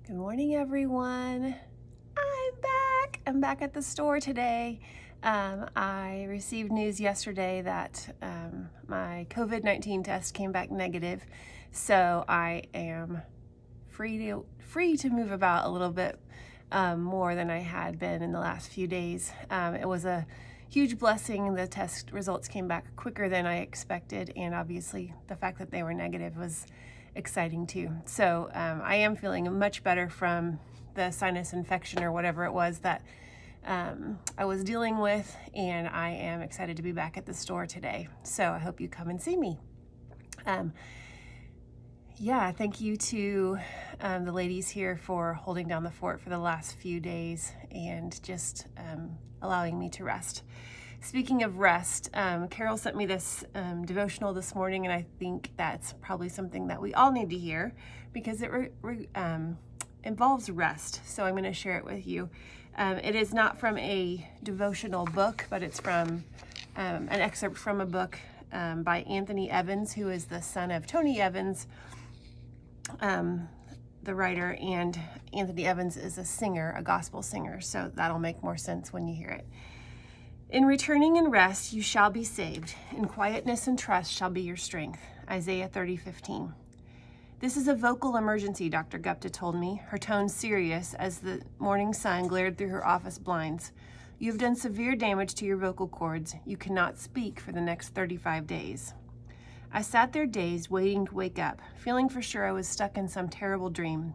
Good morning, everyone. I'm back at the store today. I received news yesterday that my COVID-19 test came back negative, so I am free to move about a little bit more than I had been in the last few days. It was a huge blessing. The test results came back quicker than I expected, and obviously the fact that they were negative was exciting too. So I am feeling much better from the sinus infection or whatever it was that I was dealing with, and I am excited to be back at the store today. So I hope you come and see me. Thank you to the ladies here for holding down the fort for the last few days and just allowing me to rest. Speaking of rest, Carol sent me this devotional this morning, and I think that's probably something that we all need to hear because it involves rest. So I'm going to share it with you. It is not from a devotional book, but it's from an excerpt from a book by Anthony Evans, who is the son of Tony Evans, the writer, and Anthony Evans is a singer, a gospel singer. So that'll make more sense when you hear it. In returning and rest, you shall be saved. In quietness and trust shall be your strength. Isaiah 30:15. This is a vocal emergency, Dr. Gupta told me, her tone serious as the morning sun glared through her office blinds. You have done severe damage to your vocal cords. You cannot speak for the next 35 days. I sat there dazed, waiting to wake up, feeling for sure I was stuck in some terrible dream.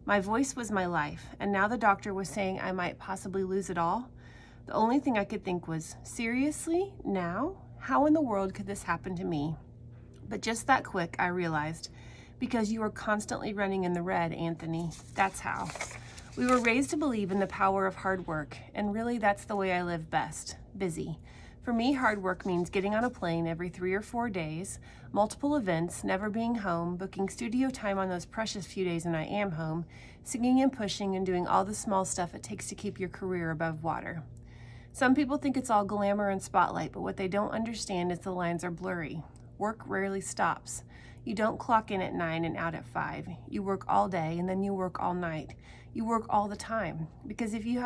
My voice was my life, and now the doctor was saying I might possibly lose it all. The only thing I could think was, seriously? Now? How in the world could this happen to me? But just that quick, I realized, because you are constantly running in the red, Anthony. That's how. We were raised to believe in the power of hard work, and really that's the way I live best, busy. For me, hard work means getting on a plane every 3 or 4 days, multiple events, never being home, booking studio time on those precious few days when I am home, singing and pushing and doing all the small stuff it takes to keep your career above water. Some people think it's all glamour and spotlight, but what they don't understand is the lines are blurry. Work rarely stops. You don't clock in at 9 and out at 5. You work all day and then you work all night. You work all the time. Because if you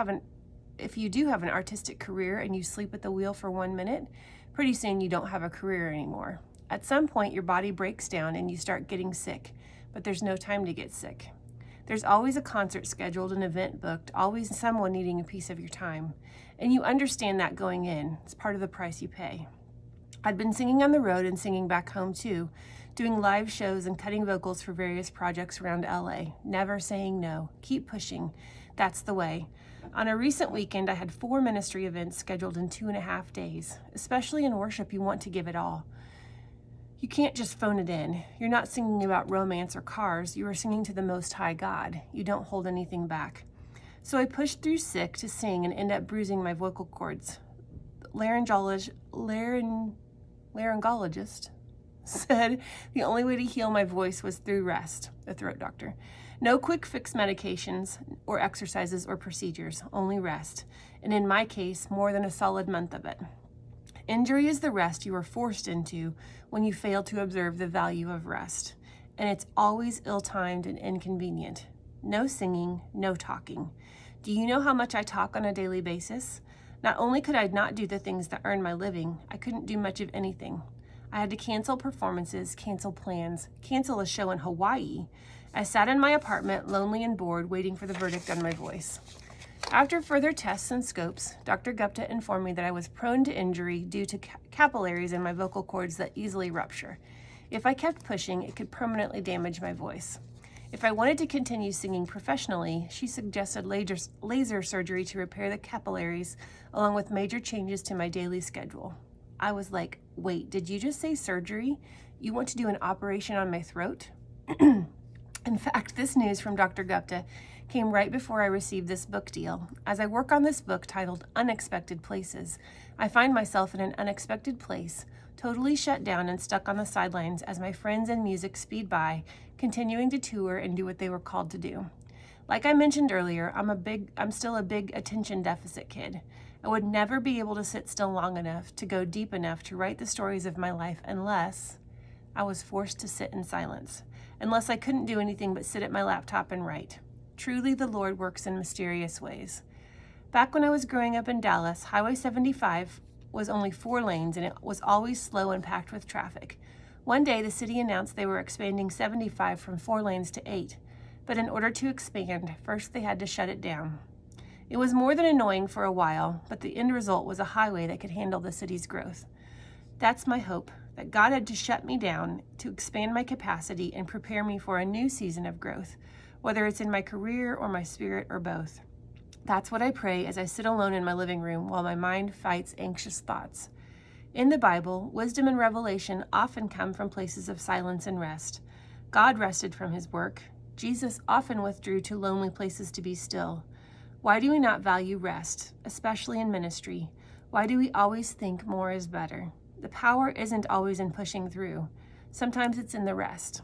do have an artistic career and you sleep at the wheel for 1 minute, pretty soon you don't have a career anymore. At some point, your body breaks down and you start getting sick, but there's no time to get sick. There's always a concert scheduled, an event booked, always someone needing a piece of your time. And you understand that going in. It's part of the price you pay. I'd been singing on the road and singing back home too, doing live shows and cutting vocals for various projects around LA. Never saying no. Keep pushing. That's the way. On a recent weekend, I had 4 ministry events scheduled in 2.5 days. Especially in worship, you want to give it all. You can't just phone it in. You're not singing about romance or cars. You are singing to the Most High God. You don't hold anything back. So I pushed through sick to sing and end up bruising my vocal cords. Laryngologist said the only way to heal my voice was through rest, the throat doctor. No quick fix medications or exercises or procedures, only rest. And in my case, more than a solid month of it. Injury is the rest you are forced into when you fail to observe the value of rest. And it's always ill-timed and inconvenient. No singing, no talking. Do you know how much I talk on a daily basis? Not only could I not do the things that earn my living, I couldn't do much of anything. I had to cancel performances, cancel plans, cancel a show in Hawaii. I sat in my apartment, lonely and bored, waiting for the verdict on my voice. After further tests and scopes, Dr. Gupta informed me that I was prone to injury due to capillaries in my vocal cords that easily rupture. If I kept pushing, it could permanently damage my voice. If I wanted to continue singing professionally, she suggested laser surgery to repair the capillaries, along with major changes to my daily schedule. I was like, wait, did you just say surgery? You want to do an operation on my throat? In fact, this news from Dr. Gupta came right before I received this book deal. As I work on this book titled Unexpected Places, I find myself in an unexpected place, totally shut down and stuck on the sidelines as my friends and music speed by, continuing to tour and do what they were called to do. Like I mentioned earlier, I'm still a big attention deficit kid. I would never be able to sit still long enough to go deep enough to write the stories of my life unless I was forced to sit in silence, unless I couldn't do anything but sit at my laptop and write. Truly, the Lord works in mysterious ways. Back when I was growing up in Dallas, Highway 75 was only 4 lanes and it was always slow and packed with traffic. One day, the city announced they were expanding 75 from 4 lanes to 8. But in order to expand, first they had to shut it down. It was more than annoying for a while, but the end result was a highway that could handle the city's growth. That's my hope, that God had to shut me down to expand my capacity and prepare me for a new season of growth, whether it's in my career or my spirit or both. That's what I pray as I sit alone in my living room while my mind fights anxious thoughts. In the Bible, wisdom and revelation often come from places of silence and rest. God rested from his work. Jesus often withdrew to lonely places to be still. Why do we not value rest, especially in ministry? Why do we always think more is better? The power isn't always in pushing through. Sometimes it's in the rest.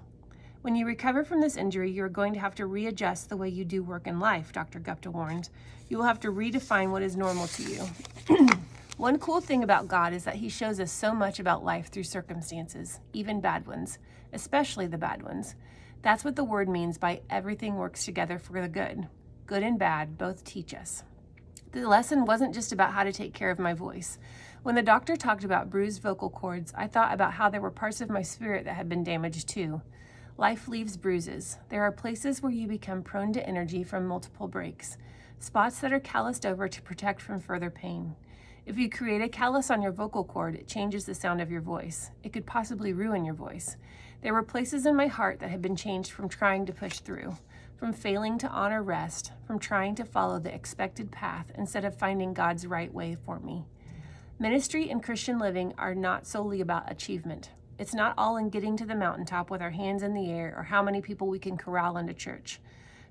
When you recover from this injury, you're going to have to readjust the way you do work in life, Dr. Gupta warned. You will have to redefine what is normal to you. One cool thing about God is that he shows us so much about life through circumstances, even bad ones, especially the bad ones. That's what the word means by everything works together for the good. Good and bad both teach us. The lesson wasn't just about how to take care of my voice. When the doctor talked about bruised vocal cords, I thought about how there were parts of my spirit that had been damaged too. Life leaves bruises. There are places where you become prone to energy from multiple breaks, spots that are calloused over to protect from further pain. If you create a callus on your vocal cord, it changes the sound of your voice. It could possibly ruin your voice. There were places in my heart that had been changed from trying to push through, from failing to honor rest, from trying to follow the expected path instead of finding God's right way for me. Ministry and Christian living are not solely about achievement. It's not all in getting to the mountaintop with our hands in the air or how many people we can corral into church.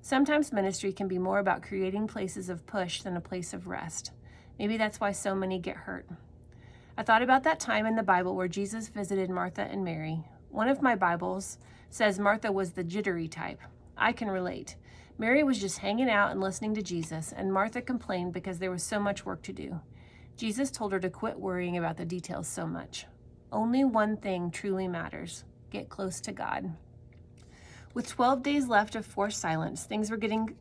Sometimes ministry can be more about creating places of push than a place of rest. Maybe that's why so many get hurt. I thought about that time in the Bible where Jesus visited Martha and Mary. One of my Bibles says Martha was the jittery type. I can relate. Mary was just hanging out and listening to Jesus, and Martha complained because there was so much work to do. Jesus told her to quit worrying about the details so much. Only one thing truly matters: get close to God. With 12 days left of forced silence, things were getting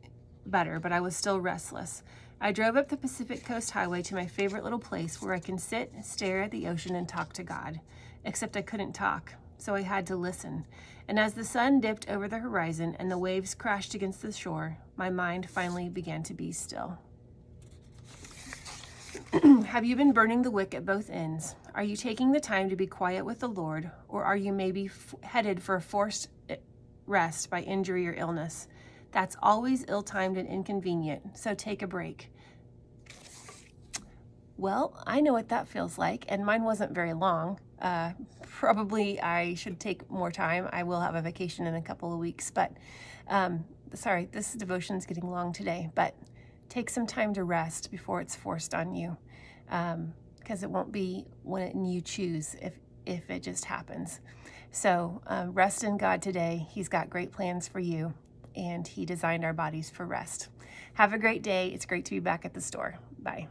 better, but I was still restless. I drove up the Pacific Coast Highway to my favorite little place where I can sit, stare at the ocean, and talk to God. Except I couldn't talk, so I had to listen. And as the sun dipped over the horizon and the waves crashed against the shore, my mind finally began to be still. Have you been burning the wick at both ends? Are you taking the time to be quiet with the Lord, or are you maybe headed for a forced rest by injury or illness? That's always ill-timed and inconvenient, so take a break. Well, I know what that feels like, and mine wasn't very long. Probably I should take more time. I will have a vacation in a couple of weeks, but sorry, this devotion's getting long today, but take some time to rest before it's forced on you, because it won't be when you choose if it just happens. So rest in God today. He's got great plans for you, and he designed our bodies for rest. Have a great day. It's great to be back at the store. Bye.